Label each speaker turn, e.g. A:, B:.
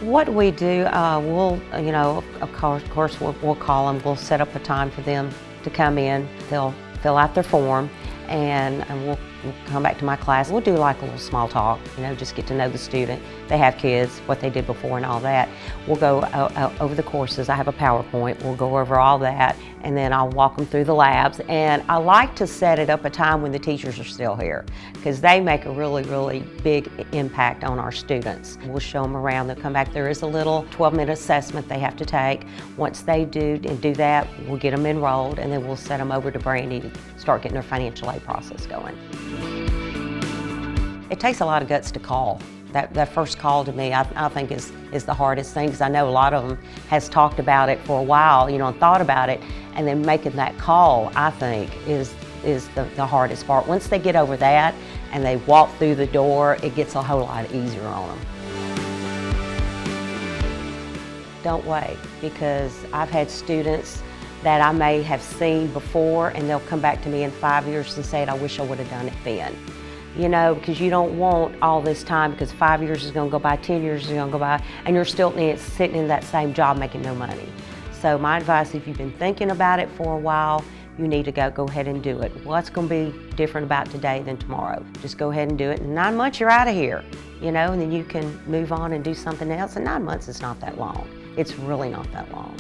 A: What we do, of course, we'll call them. We'll set up a time for them to come in. They'll fill out their form, and we'll come back to my class. We'll do like a little small talk, just get to know the student. They have kids, what they did before and all that. We'll go over the courses. I have a PowerPoint. We'll go over all that, and then I'll walk them through the labs. And I like to set it up a time when the teachers are still here, because they make a really, really big impact on our students. We'll show them around. They'll come back. There is a little 12-minute assessment they have to take. Once they do that, we'll get them enrolled, and then we'll set them over to Brandy to start getting their financial aid process going. It takes a lot of guts to call. That first call to me, I think is the hardest thing, because I know a lot of them has talked about it for a while, and thought about it, and then making that call, I think, is the hardest part. Once they get over that and they walk through the door, it gets a whole lot easier on them. Don't wait, because I've had students that I may have seen before, and they'll come back to me in 5 years and say, I wish I would have done it then. Because you don't want all this time, because 5 years is going to go by, 10 years is going to go by, and you're still sitting in that same job making no money. So my advice, if you've been thinking about it for a while, you need to go ahead and do it. What's going to be different about today than tomorrow? Just go ahead and do it. In 9 months, you're out of here, and then you can move on and do something else. And 9 months is not that long. It's really not that long.